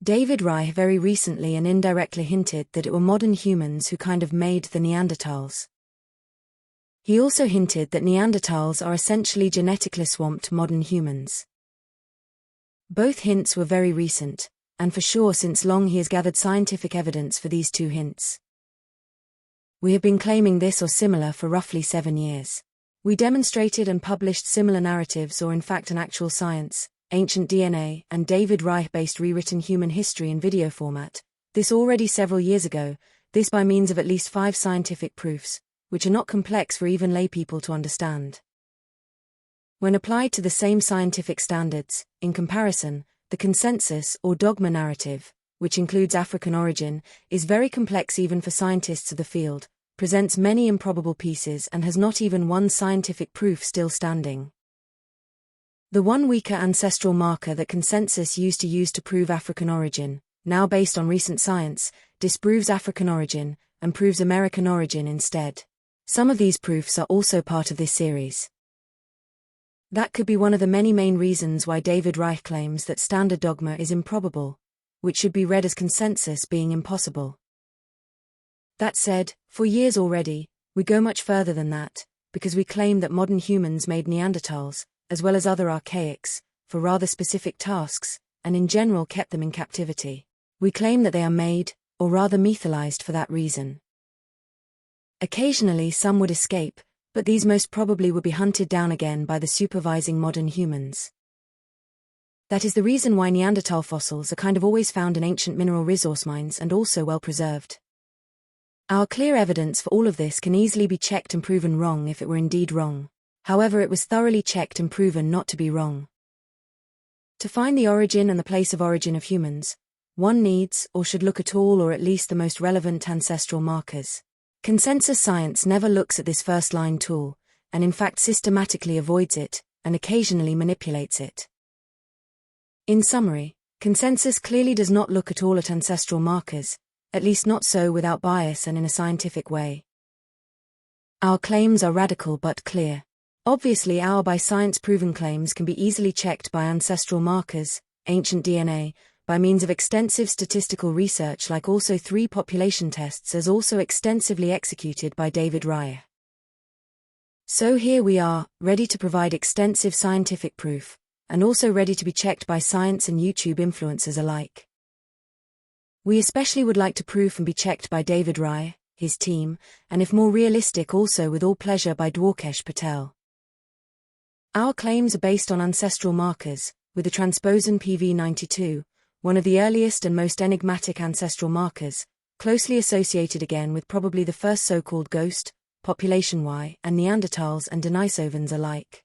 David Reich very recently and indirectly hinted that it were modern humans who kind of made the Neanderthals. He also hinted that Neanderthals are essentially genetically swamped modern humans. Both hints were very recent, and for sure since long he has gathered scientific evidence for these two hints. We have been claiming this or similar for roughly 7 years. We demonstrated and published similar narratives or in fact an actual science, ancient DNA, and David Reich-based rewritten human history in video format, this already several years ago, this by means of at least 5 scientific proofs, which are not complex for even laypeople to understand. When applied to the same scientific standards, in comparison, the consensus or dogma narrative, which includes African origin, is very complex even for scientists of the field, presents many improbable pieces and has not even one scientific proof still standing. The one weaker ancestral marker that consensus used to prove African origin, now based on recent science, disproves African origin, and proves American origin instead. Some of these proofs are also part of this series. That could be one of the many main reasons why David Reich claims that standard dogma is improbable, which should be read as consensus being impossible. That said, for years already, we go much further than that, because we claim that modern humans made Neanderthals, as well as other Archaics, for rather specific tasks, and in general kept them in captivity. We claim that they are made, or rather mytholized for that reason. Occasionally some would escape, but these most probably would be hunted down again by the supervising modern humans. That is the reason why Neanderthal fossils are kind of always found in ancient mineral resource mines and also well preserved. Our clear evidence for all of this can easily be checked and proven wrong if it were indeed wrong. However, it was thoroughly checked and proven not to be wrong. To find the origin and the place of origin of humans, one needs or should look at all or at least the most relevant ancestral markers. Consensus science never looks at this first-line tool, and in fact systematically avoids it, and occasionally manipulates it. In summary, consensus clearly does not look at all at ancestral markers, at least not so without bias and in a scientific way. Our claims are radical but clear. Obviously our by science proven claims can be easily checked by ancestral markers, ancient DNA, by means of extensive statistical research like also 3 population tests as also extensively executed by David Reich. So here we are, ready to provide extensive scientific proof, and also ready to be checked by science and YouTube influencers alike. We especially would like to proof and be checked by David Reich, his team, and if more realistic also with all pleasure by Dwarkesh Patel. Our claims are based on ancestral markers, with the transposon PV92, one of the earliest and most enigmatic ancestral markers, closely associated again with probably the first so-called ghost, population Y, and Neanderthals and Denisovans alike.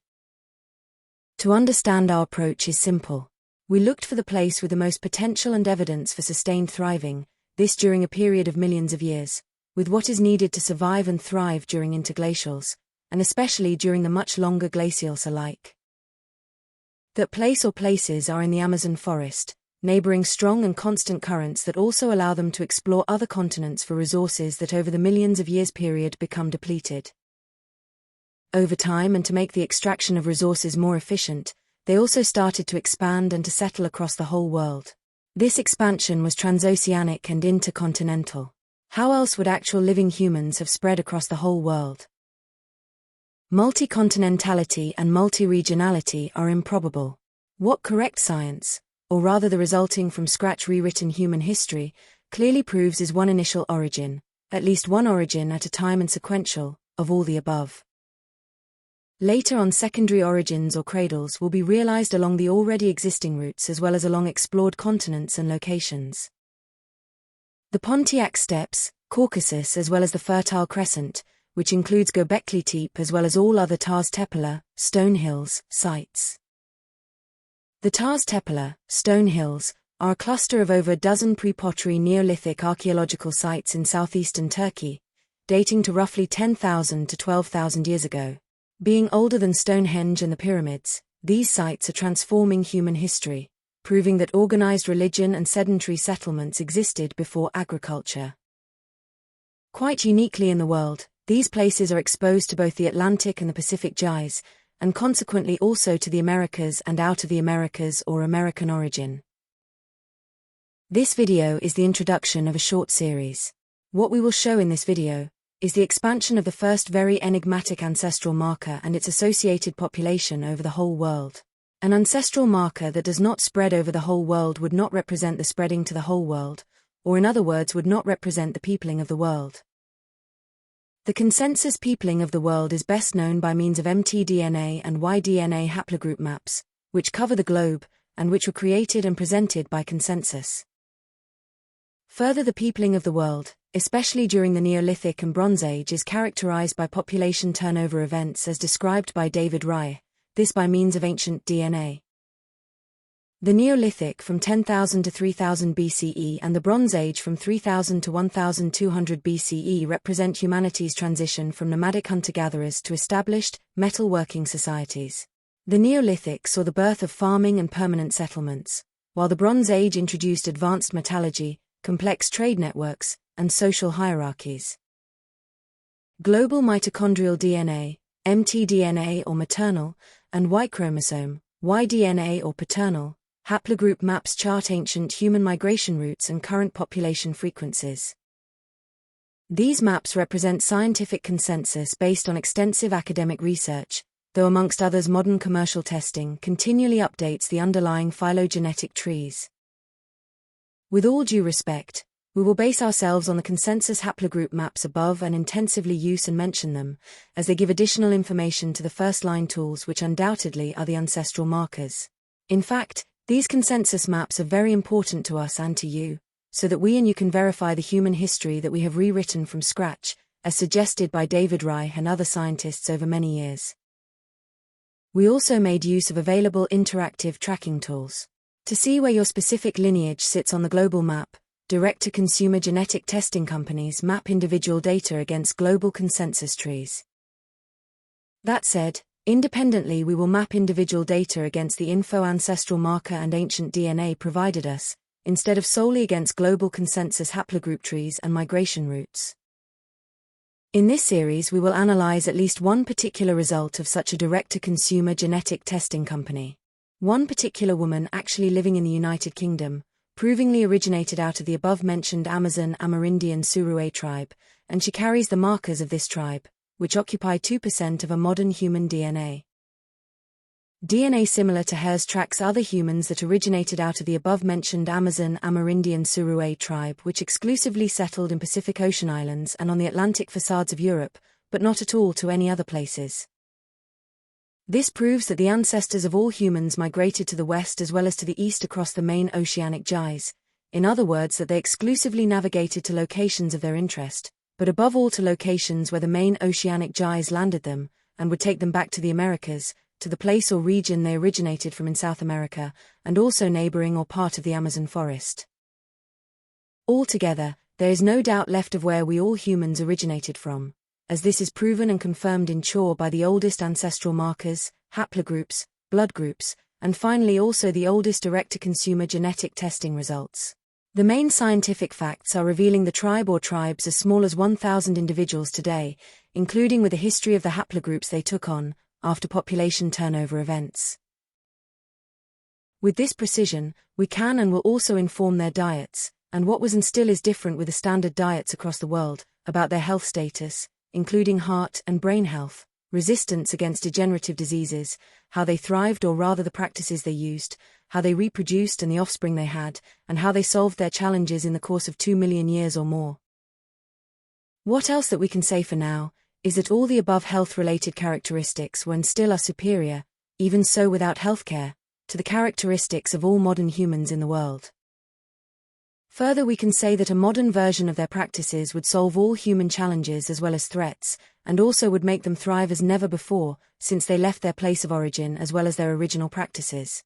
To understand our approach is simple. We looked for the place with the most potential and evidence for sustained thriving, this during a period of millions of years, with what is needed to survive and thrive during interglacials, and especially during the much longer glacials alike. That place or places are in the Amazon forest, neighboring strong and constant currents that also allow them to explore other continents for resources that over the millions of years period become depleted. Over time and to make the extraction of resources more efficient, they also started to expand and to settle across the whole world. This expansion was transoceanic and intercontinental. How else would actual living humans have spread across the whole world? Multi-continentality and multi-regionality are improbable. What correct science, or rather the resulting from scratch rewritten human history, clearly proves is one initial origin, at least one origin at a time and sequential, of all the above. Later on secondary origins or cradles will be realized along the already existing routes as well as along explored continents and locations. The Pontiac Steppes, Caucasus as well as the Fertile Crescent, which includes Göbekli Tepe as well as all other Tars Tepeler, Stone Hills, sites. The Tars Tepeler, Stone Hills, are a cluster of over a dozen pre-pottery Neolithic archaeological sites in southeastern Turkey, dating to roughly 10,000 to 12,000 years ago. Being older than Stonehenge and the pyramids, these sites are transforming human history, proving that organized religion and sedentary settlements existed before agriculture. Quite uniquely in the world, these places are exposed to both the Atlantic and the Pacific gyres, and consequently also to the Americas and out of the Americas or American origin. This video is the introduction of a short series. What we will show in this video is the expansion of the first very enigmatic ancestral marker and its associated population over the whole world. An ancestral marker that does not spread over the whole world would not represent the spreading to the whole world, or in other words would not represent the peopling of the world. The consensus peopling of the world is best known by means of mtDNA and Y-DNA haplogroup maps, which cover the globe, and which were created and presented by consensus. Further, the peopling of the world, especially during the Neolithic and Bronze Age, is characterized by population turnover events as described by David Reich, this by means of ancient DNA. The Neolithic from 10,000 to 3000 BCE and the Bronze Age from 3000 to 1200 BCE represent humanity's transition from nomadic hunter-gatherers to established, metal-working societies. The Neolithic saw the birth of farming and permanent settlements, while the Bronze Age introduced advanced metallurgy, complex trade networks, and social hierarchies. Global mitochondrial DNA, mtDNA or maternal, and Y chromosome, Y-DNA or paternal, haplogroup maps chart ancient human migration routes and current population frequencies. These maps represent scientific consensus based on extensive academic research, though amongst others modern commercial testing continually updates the underlying phylogenetic trees. With all due respect, we will base ourselves on the consensus haplogroup maps above and intensively use and mention them, as they give additional information to the first-line tools which undoubtedly are the ancestral markers. In fact, these consensus maps are very important to us and to you, so that we and you can verify the human history that we have rewritten from scratch, as suggested by David Reich and other scientists over many years. We also made use of available interactive tracking tools. To see where your specific lineage sits on the global map, direct-to-consumer genetic testing companies map individual data against global consensus trees. That said, independently we will map individual data against the info ancestral marker and ancient DNA provided us, instead of solely against global consensus haplogroup trees and migration routes. In this series we will analyze at least one particular result of such a direct-to-consumer genetic testing company. One particular woman actually living in the United Kingdom, provingly originated out of the above-mentioned Amazon Amerindian Surue tribe, and she carries the markers of this tribe, which occupy 2% of a modern human DNA. DNA similar to hers tracks other humans that originated out of the above-mentioned Amazon Amerindian Surue tribe, which exclusively settled in Pacific Ocean islands and on the Atlantic facades of Europe, but not at all to any other places. This proves that the ancestors of all humans migrated to the west as well as to the east across the main oceanic gyres, in other words that they exclusively navigated to locations of their interest, but above all to locations where the main oceanic gyres landed them, and would take them back to the Americas, to the place or region they originated from in South America, and also neighboring or part of the Amazon forest. Altogether, there is no doubt left of where we all humans originated from, as this is proven and confirmed in CHOR by the oldest ancestral markers, haplogroups, blood groups, and finally also the oldest direct-to-consumer genetic testing results. The main scientific facts are revealing the tribe or tribes as small as 1,000 individuals today, including with a history of the haplogroups they took on, after population turnover events. With this precision, we can and will also inform their diets, and what was and still is different with the standard diets across the world, about their health status, including heart and brain health, resistance against degenerative diseases, how they thrived or rather the practices they used, how they reproduced and the offspring they had, and how they solved their challenges in the course of 2 million years or more. What else that we can say for now, is that all the above health-related characteristics were and still are superior, even so without healthcare, to the characteristics of all modern humans in the world. Further, we can say that a modern version of their practices would solve all human challenges as well as threats, and also would make them thrive as never before, since they left their place of origin as well as their original practices.